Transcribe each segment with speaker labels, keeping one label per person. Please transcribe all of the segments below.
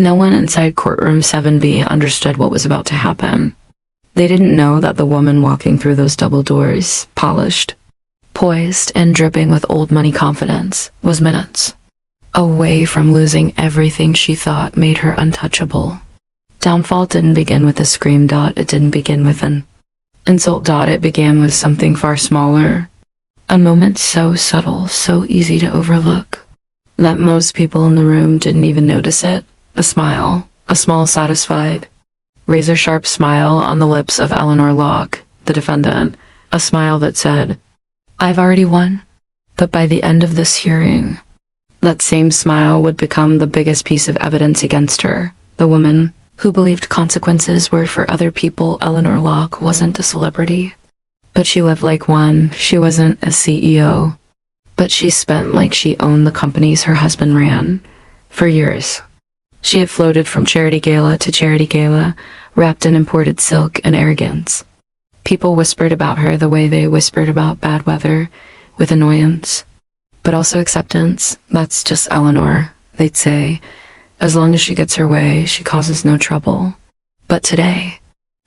Speaker 1: No one inside courtroom 7B understood what was about to happen. They didn't know that the woman walking through those double doors, polished, poised, and dripping with old money confidence, was minutes away from losing everything she thought made her untouchable. Downfall didn't begin with a scream. It didn't begin with an insult. It began with something far smaller. A moment so subtle, so easy to overlook, that most people in the room didn't even notice it. A smile, a small, satisfied, razor-sharp smile on the lips of Eleanor Locke, the defendant, a smile that said, "I've already won." But by the end of this hearing, that same smile would become the biggest piece of evidence against her. The woman who believed consequences were for other people. Eleanor Locke wasn't a celebrity, but she lived like one. She wasn't a CEO, but she spent like she owned the companies her husband ran. For years, she had floated from charity gala to charity gala, wrapped in imported silk and arrogance. People whispered about her the way they whispered about bad weather, with annoyance, but also acceptance. "That's just Eleanor," they'd say. "As long as she gets her way, she causes no trouble." But today,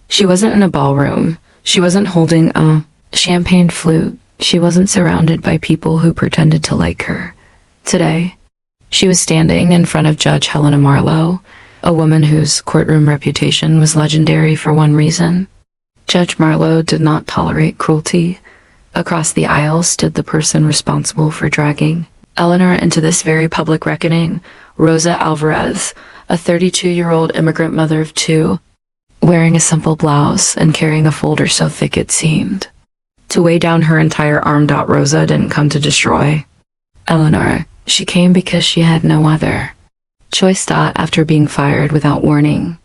Speaker 1: she wasn't in a ballroom. She wasn't holding a champagne flute. She wasn't surrounded by people who pretended to like her. Today, she was standing in front of Judge Helena Marlowe, a woman whose courtroom reputation was legendary for one reason. Judge Marlowe did not tolerate cruelty. Across the aisle stood the person responsible for dragging Eleanor into this very public reckoning, Rosa Alvarez, a 32-year-old immigrant mother of two, wearing a simple blouse and carrying a folder so thick it seemed to weigh down her entire arm. Rosa didn't come to destroy Eleanor. She came because she had no other choice. After being fired without warning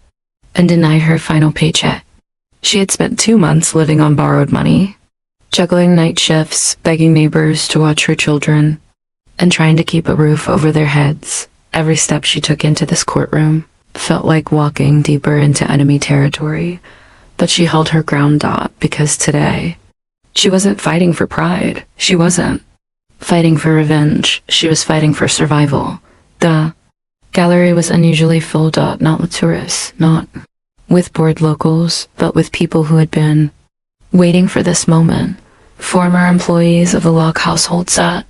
Speaker 1: and denied her final paycheck, she had spent 2 months living on borrowed money, juggling night shifts, begging neighbors to watch her children, and trying to keep a roof over their heads. Every step she took into this courtroom felt like walking deeper into enemy territory, but she held her ground. Because today, she wasn't fighting for pride. She wasn't fighting for revenge. She was fighting for survival. The gallery was unusually full. Not with tourists, not with bored locals, but with people who had been waiting for this moment. Former employees of the Locke household sat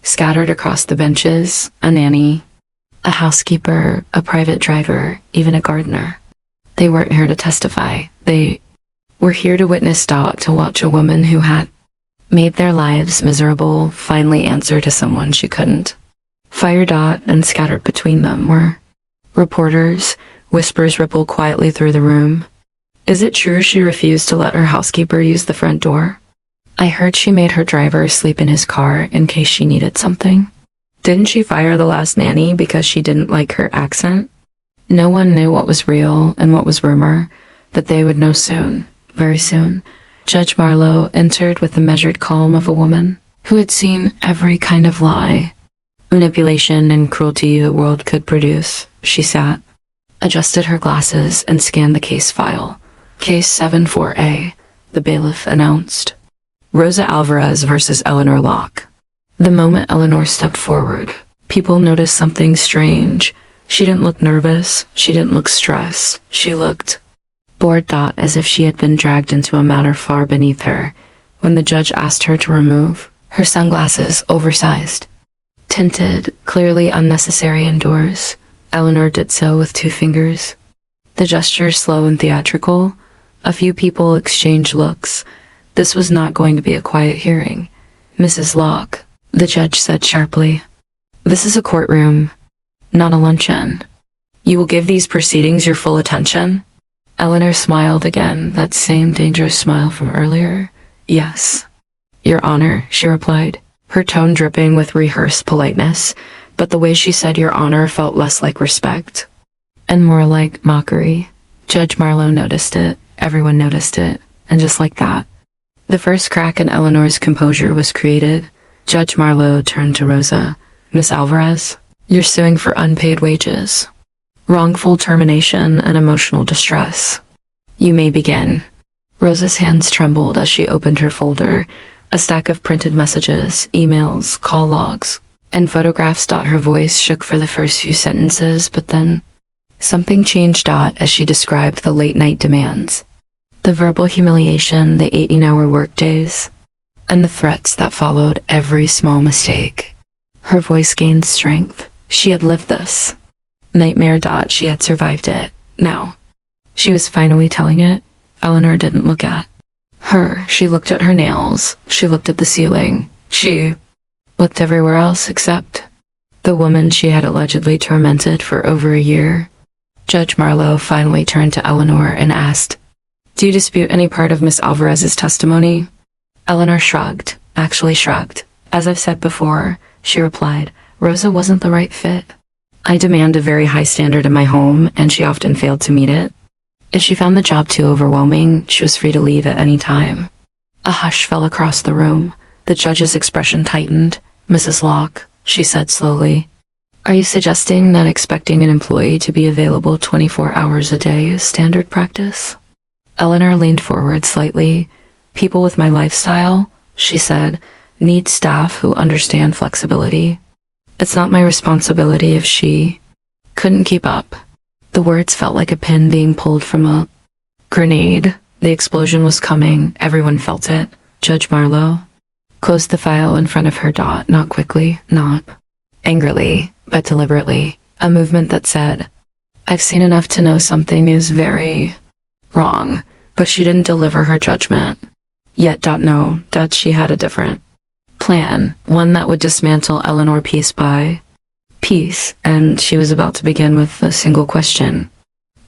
Speaker 1: scattered across the benches, a nanny, a housekeeper, a private driver, even a gardener. They weren't here to testify. They were here to witness. To watch a woman who had made their lives miserable finally answer to someone she couldn't fire. And scattered between them were reporters. Whispers rippled quietly through the room. "Is it true she refused to let her housekeeper use the front door? I heard she made her driver sleep in his car in case she needed something. Didn't she fire the last nanny because she didn't like her accent?" No one knew what was real and what was rumor, but they would know soon, very soon. Judge Marlowe entered with the measured calm of a woman who had seen every kind of lie, manipulation, and cruelty the world could produce. She sat, adjusted her glasses, and scanned the case file. "Case 74A, the bailiff announced. Rosa Alvarez versus Eleanor Locke." The moment Eleanor stepped forward, people noticed something strange. She didn't look nervous. She didn't look stressed. She looked bored. As if she had been dragged into a matter far beneath her. When the judge asked her to remove her sunglasses, oversized, tinted, clearly unnecessary indoors, Eleanor did so with 2 fingers. The gesture slow and theatrical. A few people exchanged looks. This was not going to be a quiet hearing. "Mrs. Locke," the judge said sharply, "this is a courtroom, not a luncheon. You will give these proceedings your full attention?" Eleanor smiled again, that same dangerous smile from earlier. "Yes, Your Honor," she replied, her tone dripping with rehearsed politeness, but the way she said "Your Honor" felt less like respect and more like mockery. Judge Marlowe noticed it, everyone noticed it, and just like that, the first crack in Eleanor's composure was created. Judge Marlowe turned to Rosa. "Miss Alvarez, you're suing for unpaid wages, wrongful termination, and emotional distress. You may begin." Rosa's hands trembled as she opened her folder, a stack of printed messages, emails, call logs, and photographs. Her voice shook for the first few sentences, but then Something changed Dot as she described the late-night demands, the verbal humiliation, the 18-hour workdays, and the threats that followed every small mistake. Her voice gained strength. She had lived this. Nightmare. She had survived it. Now, she was finally telling it. Eleanor didn't look at her. She looked at her nails. She looked at the ceiling. She looked everywhere else except the woman she had allegedly tormented for over a year. Judge Marlowe finally turned to Eleanor and asked, "Do you dispute any part of Miss Alvarez's testimony?" Eleanor shrugged. Actually shrugged. "As I've said before," she replied, "Rosa wasn't the right fit. I demand a very high standard in my home, and she often failed to meet it. If she found the job too overwhelming, she was free to leave at any time." A hush fell across the room. The judge's expression tightened. "Mrs. Locke," she said slowly, "are you suggesting that expecting an employee to be available 24 hours a day is standard practice?" Eleanor leaned forward slightly. "People with my lifestyle," she said, "need staff who understand flexibility. It's not my responsibility if she couldn't keep up." The words felt like a pin being pulled from a grenade. The explosion was coming. Everyone felt it. Judge Marlowe closed the file in front of her. Not quickly, not angrily, but deliberately. A movement that said, "I've seen enough to know something is very wrong." But she didn't deliver her judgment. Yet no, she had a different plan, one that would dismantle Eleanor piece by piece, and she was about to begin with a single question.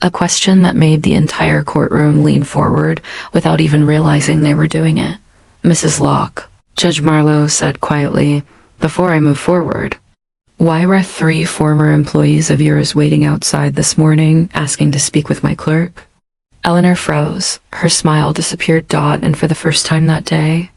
Speaker 1: A question that made the entire courtroom lean forward without even realizing they were doing it. "Mrs. Locke," Judge Marlowe said quietly, "before I move forward, why were 3 former employees of yours waiting outside this morning asking to speak with my clerk?" Eleanor froze. Her smile disappeared. And for the first time that day,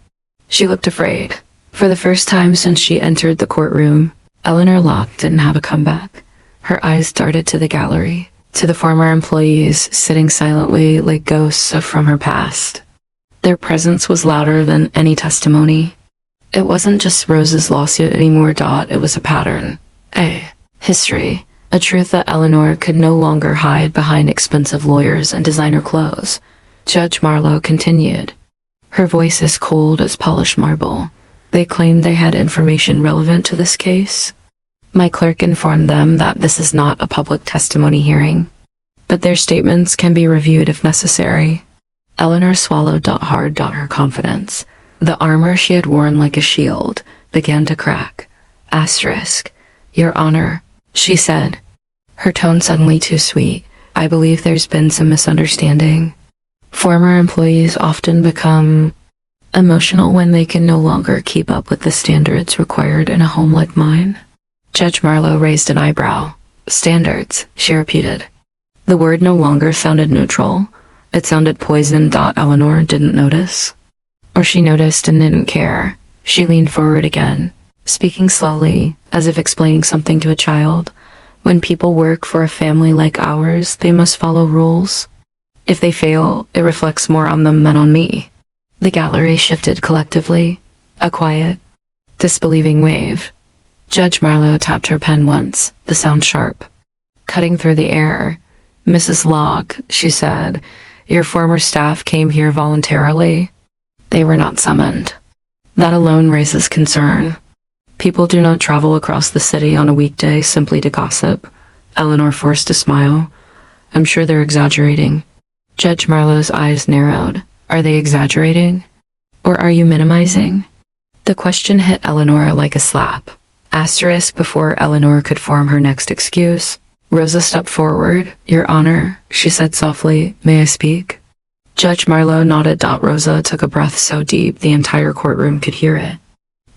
Speaker 1: she looked afraid. For the first time since she entered the courtroom, Eleanor Locke didn't have a comeback. Her eyes darted to the gallery, to the former employees sitting silently like ghosts from her past. Their presence was louder than any testimony. It wasn't just Rosa's lawsuit anymore. It was a pattern, a history, a truth that Eleanor could no longer hide behind expensive lawyers and designer clothes. Judge Marlowe continued, her voice as cold as polished marble. "They claimed they had information relevant to this case. My clerk informed them that this is not a public testimony hearing, but their statements can be reviewed if necessary." Eleanor swallowed hard. Her confidence, the armor she had worn like a shield, began to crack. "Asterisk, Your Honor," she said, her tone suddenly too sweet. "I believe there's been some misunderstanding. Former employees often become emotional when they can no longer keep up with the standards required in a home like mine." Judge Marlowe raised an eyebrow. "Standards," she repeated. The word no longer sounded neutral. It sounded poisoned. Eleanor didn't notice. Or she noticed and didn't care. She leaned forward again, speaking slowly, as if explaining something to a child. "When people work for a family like ours, they must follow rules. If they fail, it reflects more on them than on me." The gallery shifted collectively, a quiet, disbelieving wave. Judge Marlowe tapped her pen once, the sound sharp, cutting through the air. "Mrs. Locke," she said, "your former staff came here voluntarily. They were not summoned. That alone raises concern. People do not travel across the city on a weekday simply to gossip." Eleanor forced a smile. "I'm sure they're exaggerating." Judge Marlowe's eyes narrowed. "Are they exaggerating? Or are you minimizing?" The question hit Eleanor like a slap. Asterisk. Before Eleanor could form her next excuse, Rosa stepped forward. "Your Honor," she said softly, "may I speak?" Judge Marlowe nodded. Rosa took a breath so deep the entire courtroom could hear it.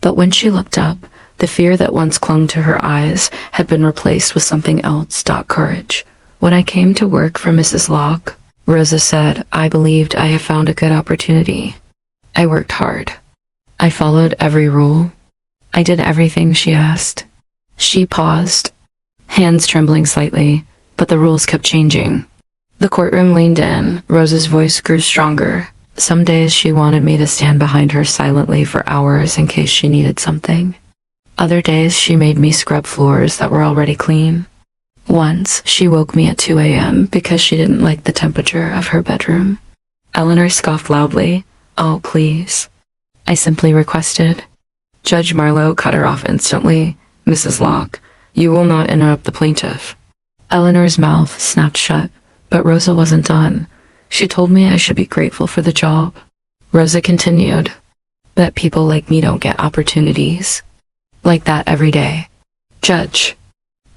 Speaker 1: But when she looked up, the fear that once clung to her eyes had been replaced with something else. Courage. "When I came to work for Mrs. Locke," Rosa said, "I believed I had found a good opportunity. I worked hard. I followed every rule. I did everything she asked." She paused, hands trembling slightly, but the rules kept changing. The courtroom leaned in. Rosa's voice grew stronger. "Some days she wanted me to stand behind her silently for hours in case she needed something. Other days she made me scrub floors that were already clean. Once, she woke me at 2 a.m. because she didn't like the temperature of her bedroom. Eleanor scoffed loudly. "Oh, please," I simply requested. Judge Marlowe cut her off instantly. "Mrs. Locke, you will not interrupt the plaintiff." Eleanor's mouth snapped shut, but Rosa wasn't done. She told me I should be grateful for the job. Rosa continued, "That people like me don't get opportunities like that every day." Judge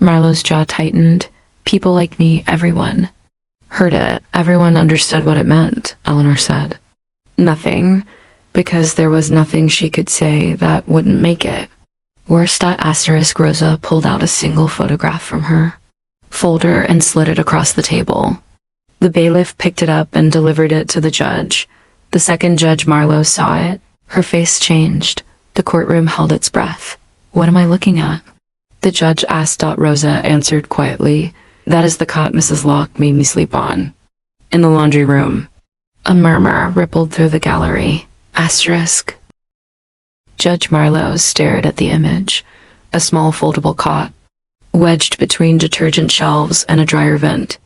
Speaker 1: Marlowe's jaw tightened. "People like me, everyone." "Heard it. Everyone understood what it meant," Eleanor said. "Nothing, because there was nothing she could say that wouldn't make it." Worst at asterisk. Rosa pulled out a single photograph from her folder and slid it across the table. The bailiff picked it up and delivered it to the judge. The second Judge Marlowe saw it, her face changed. The courtroom held its breath. "What am I looking at?" the judge asked. Rosa answered quietly, "That is the cot Mrs. Locke made me sleep on, in the laundry room." A murmur rippled through the gallery. Asterisk. Judge Marlowe stared at the image. A small foldable cot, wedged between detergent shelves and a dryer vent,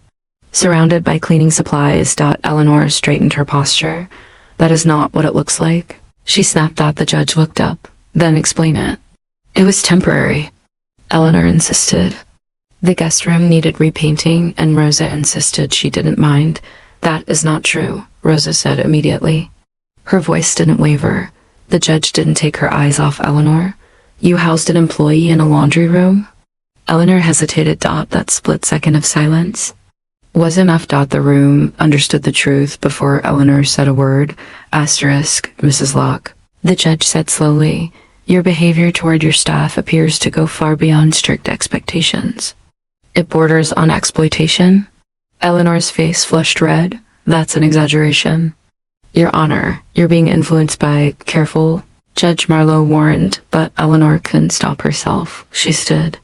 Speaker 1: surrounded by cleaning supplies. Eleanor straightened her posture. "That is not what it looks like," she snapped. The judge looked up. "Then explain it." "It was temporary," Eleanor insisted. "The guest room needed repainting, and Rosa insisted she didn't mind." "That is not true," Rosa said immediately. Her voice didn't waver. The judge didn't take her eyes off Eleanor. "You housed an employee in a laundry room?" Eleanor hesitated. That split second of silence was enough. The room understood the truth before Eleanor said a word. Asterisk. "Mrs. Locke," the judge said slowly, "your behavior toward your staff appears to go far beyond strict expectations. It borders on exploitation." Eleanor's face flushed red. "That's an exaggeration." "Your Honor, you're being influenced by..." "Careful," Judge Marlowe warned, but Eleanor couldn't stop herself. She stood,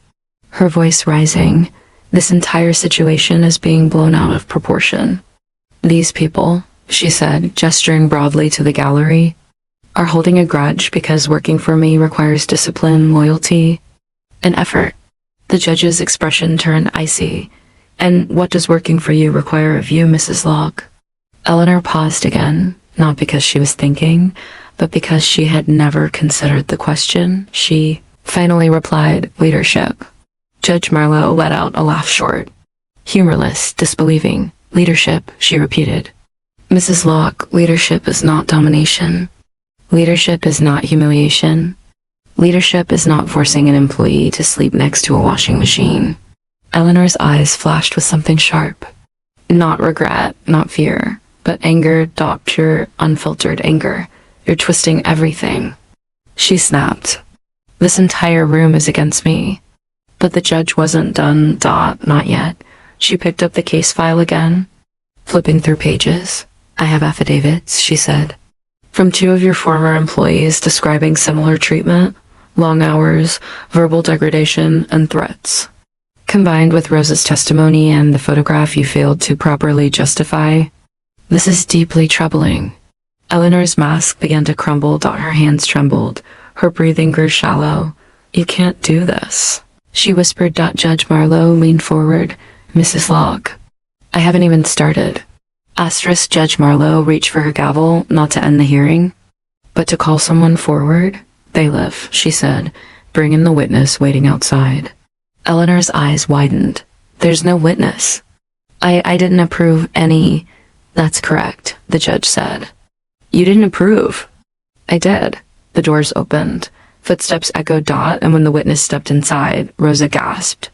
Speaker 1: her voice rising. "This entire situation is being blown out of proportion. These people," she said, gesturing broadly to the gallery, "are holding a grudge because working for me requires discipline, loyalty, and effort." The judge's expression turned icy. "And what does working for you require of you, Mrs. Locke?" Eleanor paused again, not because she was thinking, but because she had never considered the question. She finally replied, "Leadership." Judge Marlowe let out a laugh, short, humorless, disbelieving. "Leadership," she repeated. "Mrs. Locke, leadership is not domination. Leadership is not humiliation. Leadership is not forcing an employee to sleep next to a washing machine." Eleanor's eyes flashed with something sharp. "Not regret, not fear, but anger. Pure, unfiltered anger. You're twisting everything," she snapped. "This entire room is against me." But the judge wasn't done. Not yet. She picked up the case file again, flipping through pages. "I have affidavits," she said, "from 2 of your former employees describing similar treatment, long hours, verbal degradation, and threats. Combined with Rosa's testimony and the photograph you failed to properly justify. This is deeply troubling." Eleanor's mask began to crumble. Her hands trembled. Her breathing grew shallow. "You can't do this," she whispered. Judge Marlowe leaned forward. "Mrs. Locke, I haven't even started." Asterisk. Judge Marlowe reached for her gavel, not to end the hearing, but to call someone forward. "Bailiff," she said, "bring in the witness waiting outside." Eleanor's eyes widened. "There's no witness." I didn't approve any." "That's correct," the judge said. "You didn't approve." "I did." The doors opened. Footsteps echoed. And when the witness stepped inside, Rosa gasped.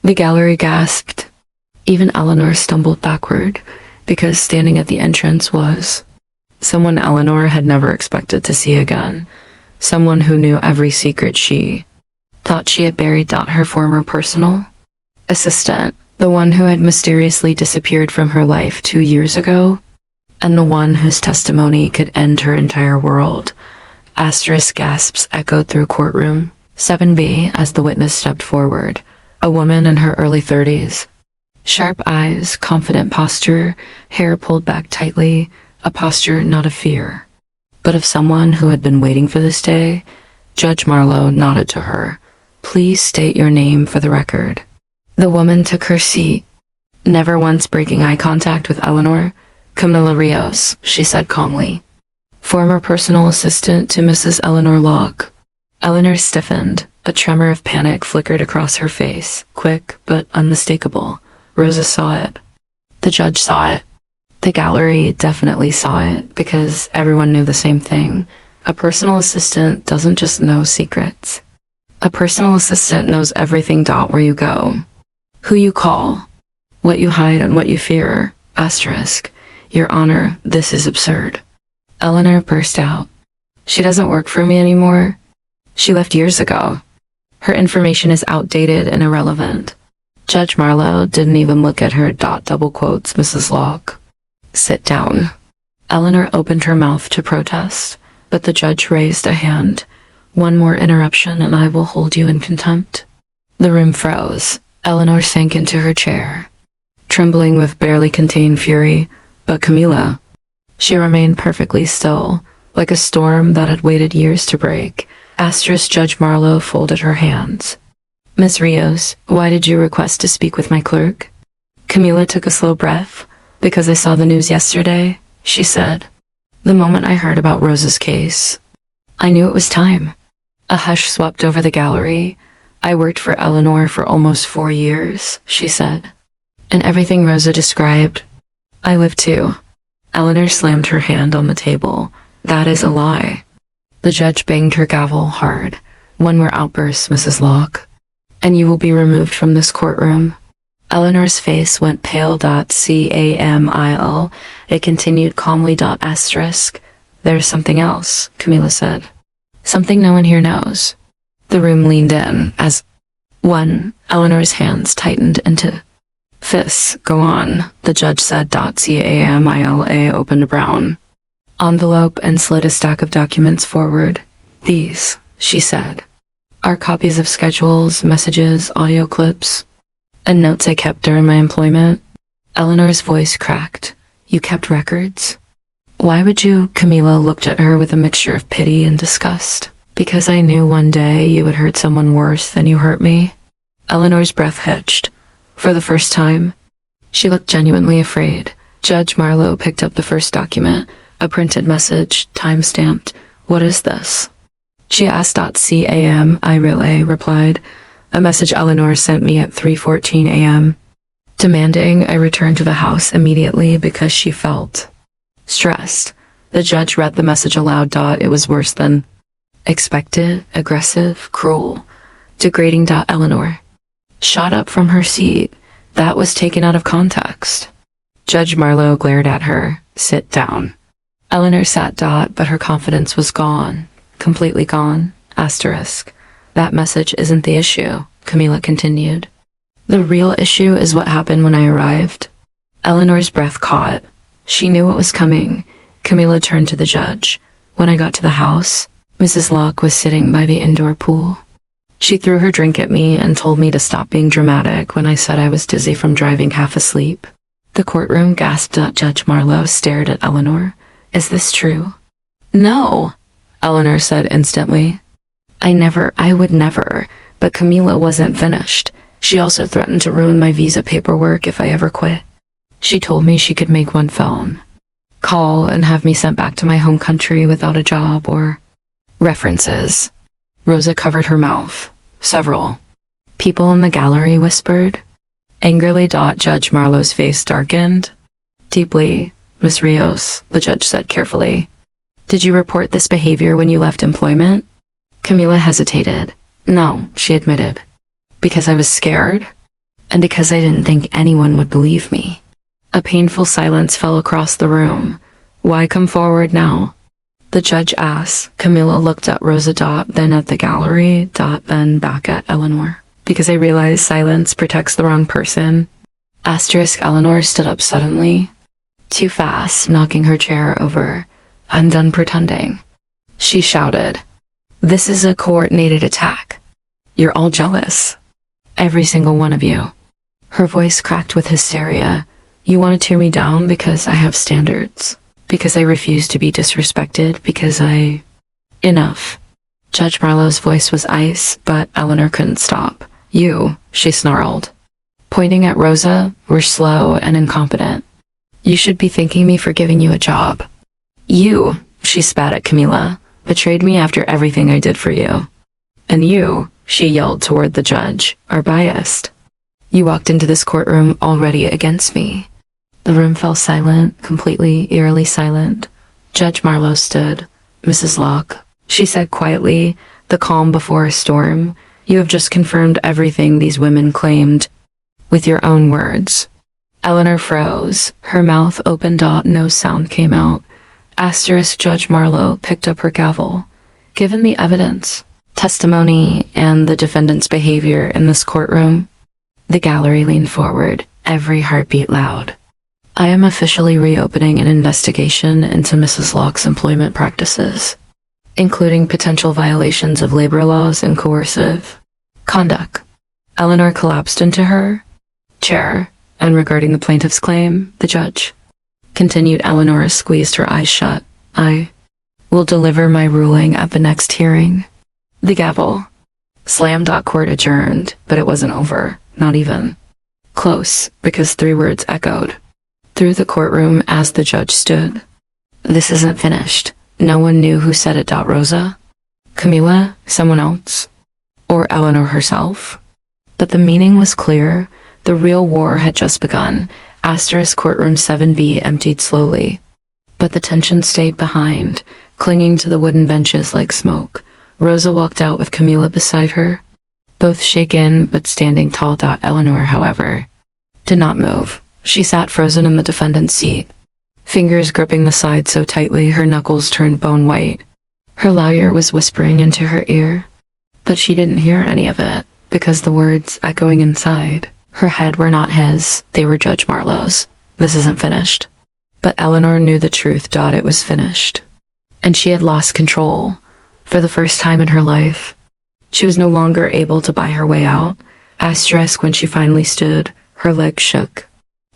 Speaker 1: The gallery gasped. Even Eleanor stumbled backward, because standing at the entrance was someone Eleanor had never expected to see again. Someone who knew every secret she thought she had buried. Her former personal assistant, the one who had mysteriously disappeared from her life 2 years ago, and the one whose testimony could end her entire world. Asterisk. Gasps echoed through courtroom 7B as the witness stepped forward. A woman in her early 30s. Sharp eyes, confident posture, hair pulled back tightly, a posture not of fear, but of someone who had been waiting for this day. Judge Marlowe nodded to her. "Please state your name for the record." The woman took her seat, never once breaking eye contact with Eleanor. "Camilla Rios," she said calmly. "Former personal assistant to Mrs. Eleanor Locke." Eleanor stiffened. A tremor of panic flickered across her face, quick but unmistakable. Rosa saw it. The judge saw it. The gallery definitely saw it, because everyone knew the same thing. A personal assistant doesn't just know secrets. A personal assistant knows everything. Where you go, who you call, what you hide and what you fear. Asterisk. Your Honor, this is absurd. Eleanor burst out. She doesn't work for me anymore. She left years ago. Her information is outdated and irrelevant. Judge Marlowe didn't even look at her. Double quotes, Mrs. Locke. Sit down. Eleanor opened her mouth to protest, but the judge raised a hand. One more interruption and I will hold you in contempt. The room froze. Eleanor sank into her chair, trembling with barely contained fury. But Camilla, she remained perfectly still, like a storm that had waited years to break. Asterisk. Judge Marlowe folded her hands. "Miss Rios, why did you request to speak with my clerk?" Camilla took a slow breath. "Because I saw the news yesterday," she said. "The moment I heard about Rosa's case, I knew it was time." A hush swept over the gallery. "I worked for Eleanor for almost 4 years," she said. "And everything Rosa described, I lived too." Eleanor slammed her hand on the table. "That is a lie." The judge banged her gavel hard. "One more outburst, Mrs. Locke, and you will be removed from this courtroom." Eleanor's face went pale. Camille. It continued calmly. Asterisk. "There's something else," Camilla said. "Something no one here knows." The room leaned in as one. Eleanor's hands tightened into fists. "Go on," the judge said. Camilla opened a brown envelope and slid a stack of documents forward. "These," she said, "are copies of schedules, messages, audio clips, and notes I kept during my employment." Eleanor's voice cracked. "You kept records? Why would you?" Camilla looked at her with a mixture of pity and disgust. "Because I knew one day you would hurt someone worse than you hurt me." Eleanor's breath hitched. For the first time, she looked genuinely afraid. Judge Marlowe picked up the first document, a printed message, time-stamped. "What is this?" she asked. Camilla replied. "A message Eleanor sent me at 3:14 a.m. demanding I return to the house immediately because she felt stressed." The judge read the message aloud. "It was worse than expected, aggressive, cruel, degrading." Eleanor shot up from her seat. That was taken out of context. Judge Marlowe glared at her. "Sit down." Eleanor sat. But her confidence was gone. Completely gone. Asterisk. "That message isn't the issue," Camilla continued. "The real issue is what happened when I arrived." Eleanor's breath caught. She knew what was coming. Camilla turned to the judge. "When I got to the house, Mrs. Locke was sitting by the indoor pool. She threw her drink at me and told me to stop being dramatic when I said I was dizzy from driving half asleep." The courtroom gasped. Judge Marlowe stared at Eleanor. "Is this true?" "No," Eleanor said instantly. I would never." But Camilla wasn't finished. "She also threatened to ruin my visa paperwork if I ever quit. She told me she could make one phone call and have me sent back to my home country without a job or references." Rosa covered her mouth. "Several people in the gallery whispered angrily. Judge Marlowe's face darkened deeply. "Miss Rios," the judge said carefully, "did you report this behavior when you left employment?" Camilla hesitated. "No," she admitted. "Because I was scared, and because I didn't think anyone would believe me." A painful silence fell across the room. "Why come forward now?" the judge asked. Camilla looked at Rosa. Then at the gallery. Then back at Eleanor. "Because I realized silence protects the wrong person." Asterisk. Eleanor stood up suddenly, too fast, knocking her chair over. "I'm done pretending," she shouted. "This is a coordinated attack. You're all jealous. Every single one of you." Her voice cracked with hysteria. "You want to tear me down because I have standards. Because I refuse to be disrespected. Because I..." "Enough." Judge Marlowe's voice was ice, but Eleanor couldn't stop. "You," she snarled. pointing at Rosa, were slow and incompetent. You should be thanking me for giving you a job. You, she spat at Camila, betrayed me after everything I did for you. And you, she yelled toward the judge, are biased. You walked into this courtroom already against me. The room fell silent, completely, eerily silent. Judge Marlowe stood. Mrs. Locke, she said quietly, the calm before a storm, you have just confirmed everything these women claimed. With your own words. Eleanor froze. Her mouth opened. No sound came out. Judge Marlowe picked up her gavel. Given the evidence, testimony, and the defendant's behavior in this courtroom, the gallery leaned forward, every heartbeat loud. I am officially reopening an investigation into Mrs. Locke's employment practices, including potential violations of labor laws and coercive conduct. Eleanor collapsed into her chair, and regarding the plaintiff's claim, the judge continued. Eleanor squeezed her eyes shut. I will deliver my ruling at the next hearing. The gavel slammed. Court adjourned, but it wasn't over, not even close, because 3 words echoed through the courtroom as the judge stood. This isn't finished. No one knew who said it. Rosa? Camila? Someone else? Or Eleanor herself? But the meaning was clear. The real war had just begun. Courtroom 7B emptied slowly. But the tension stayed behind, clinging to the wooden benches like smoke. Rosa walked out with Camila beside her, both shaken but standing tall. Eleanor, however, did not move. She sat frozen in the defendant's seat, fingers gripping the side so tightly her knuckles turned bone white. Her lawyer was whispering into her ear, but she didn't hear any of it, because the words echoing inside her head were not his, they were Judge Marlowe's. This isn't finished. But Eleanor knew the truth. It was finished. And she had lost control. For the first time in her life, she was no longer able to buy her way out. When she finally stood, her legs shook.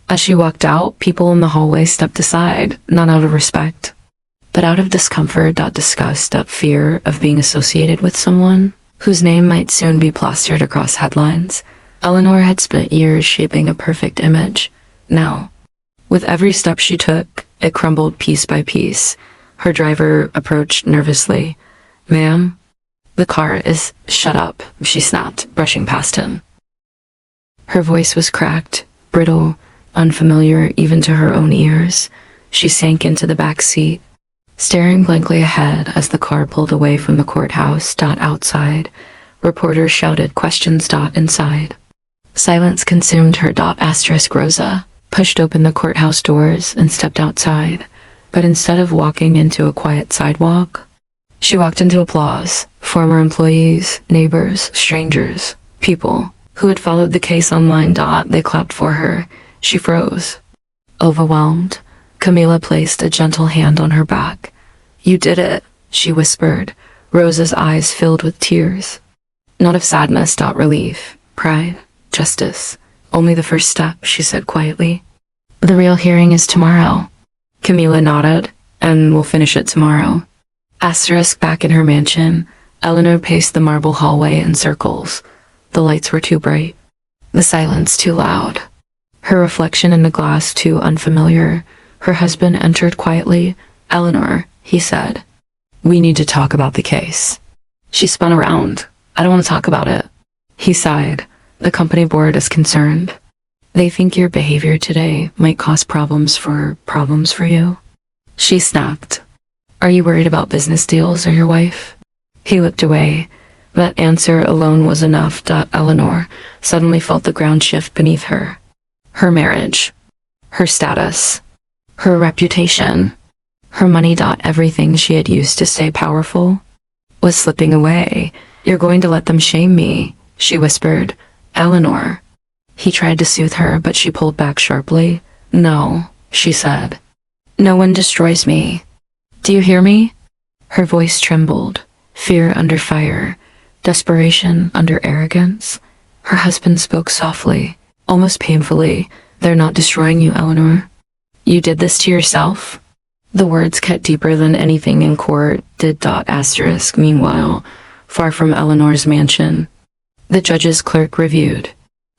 Speaker 1: As she walked out, people in the hallway stepped aside, not out of respect, but out of discomfort. Disgust, fear of being associated with someone whose name might soon be plastered across headlines. Eleanor had spent years shaping a perfect image. Now, with every step she took, it crumbled piece by piece. Her driver approached nervously. Ma'am, the car is... Shut up, she snapped, brushing past him. Her voice was cracked, brittle, unfamiliar even to her own ears. She sank into the back seat, staring blankly ahead as the car pulled away from the courthouse. Outside, reporters shouted questions. Inside, silence consumed her. Rosa pushed open the courthouse doors and stepped outside, but instead of walking into a quiet sidewalk, she walked into applause. Former employees, neighbors, strangers, people who had followed the case online. They clapped for her. She froze. Overwhelmed, Camila placed a gentle hand on her back. You did it, she whispered. Rosa's eyes filled with tears. Not of sadness. Relief, pride, justice. Only the first step, she said quietly. The real hearing is tomorrow. Camila nodded. And we'll finish it tomorrow. Back in her mansion, Eleanor paced the marble hallway in circles. The lights were too bright, the silence too loud, her reflection in the glass too unfamiliar. Her husband entered quietly. Eleanor, he said, we need to talk about the case. She spun around. I don't want to talk about it. He sighed. The company board is concerned. They think your behavior today might cause problems for you. She snapped. Are you worried about business deals or your wife? He looked away. That answer alone was enough. Eleanor suddenly felt the ground shift beneath her. Her marriage, her status, her reputation, her money. Everything she had used to stay powerful was slipping away. You're going to let them shame me, she whispered. Eleanor. He tried to soothe her, but she pulled back sharply. No, she said. No one destroys me. Do you hear me? Her voice trembled. Fear under fire, desperation under arrogance. Her husband spoke softly, almost painfully. They're not destroying you, Eleanor. You did this to yourself? The words cut deeper than anything in court did. Meanwhile, far from Eleanor's mansion, the judge's clerk reviewed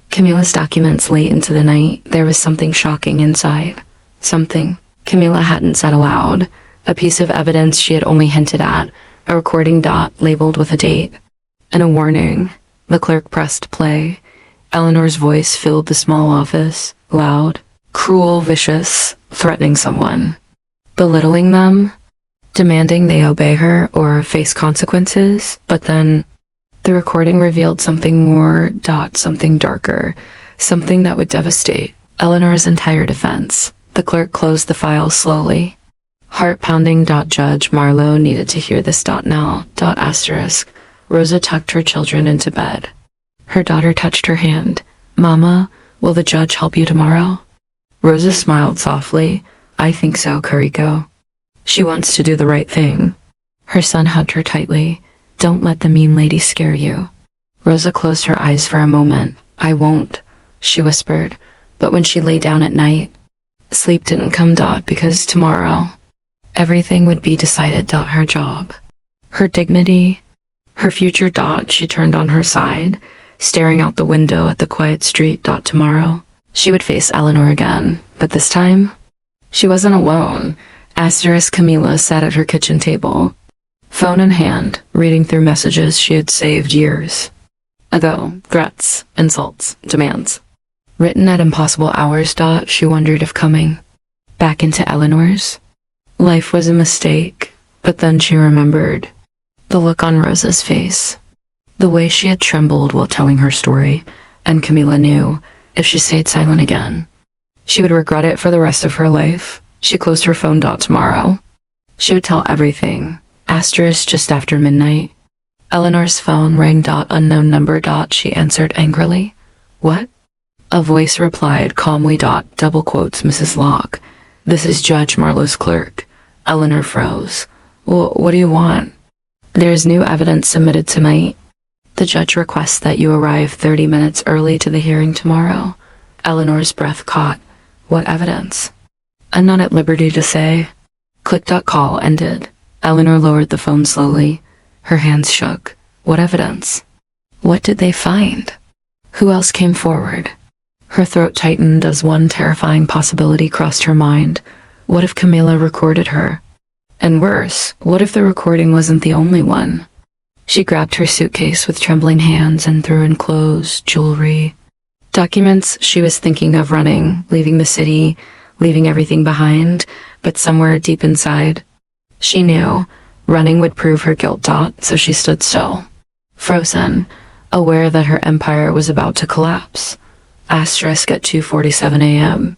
Speaker 1: Camilla's documents late into the night. There was something shocking inside. Something Camilla hadn't said aloud. A piece of evidence she had only hinted at. A recording dot labeled with a date. And a warning. The clerk pressed play. Eleanor's voice filled the small office. Loud, cruel, vicious, threatening someone. Belittling them. Demanding they obey her or face consequences. But then the recording revealed something more. Something darker. Something that would devastate Eleanor's entire defense. The clerk closed the file slowly. Heart-pounding. Judge Marlowe needed to hear this. Now. Asterisk. Rosa tucked her children into bed. Her daughter touched her hand. Mama, will the judge help you tomorrow? Rosa smiled softly. I think so, Kariko. She wants to do the right thing. Her son hugged her tightly. Don't let the mean lady scare you. Rosa closed her eyes for a moment. I won't, she whispered. But when she lay down at night, sleep didn't come. Because tomorrow, everything would be decided. Her job, her dignity, her future. She turned on her side, staring out the window at the quiet street. Tomorrow, she would face Eleanor again, but this time, she wasn't alone. Asterisk. Camilla sat at her kitchen table, phone in hand, reading through messages she had saved years ago. Threats, insults, demands. Written at impossible hours. She wondered if coming back into Eleanor's life was a mistake, but then she remembered the look on Rosa's face, the way she had trembled while telling her story, and Camilla knew if she stayed silent again, she would regret it for the rest of her life. She closed her phone. Tomorrow, she would tell everything. Asterisk. Just after midnight, Eleanor's phone rang. Unknown number. She answered angrily. What? A voice replied calmly. Double quotes. Mrs. Locke. This is Judge Marlowe's clerk. Eleanor froze. What do you want? There's new evidence submitted tonight. The judge requests that you arrive 30 minutes early to the hearing tomorrow. Eleanor's breath caught. What evidence? I'm not at liberty to say. Click. Call ended. Eleanor lowered the phone slowly. Her hands shook. What evidence? What did they find? Who else came forward? Her throat tightened as one terrifying possibility crossed her mind. What if Camilla recorded her? And worse, what if the recording wasn't the only one? She grabbed her suitcase with trembling hands and threw in clothes, jewelry, documents. She was thinking of running, leaving the city, leaving everything behind, but somewhere deep inside, she knew running would prove her guilt. So she stood still, frozen, aware that her empire was about to collapse. Asterisk. At 2:47 a.m.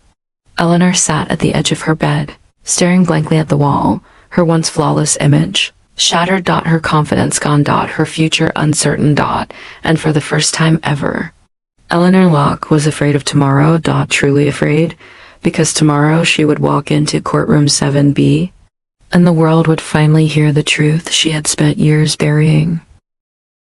Speaker 1: Eleanor sat at the edge of her bed, staring blankly at the wall, her once flawless image shattered. Her confidence gone. Her future uncertain. And for the first time ever, Eleanor Locke was afraid of tomorrow. Truly afraid, because tomorrow she would walk into courtroom 7B, and the world would finally hear the truth she had spent years burying.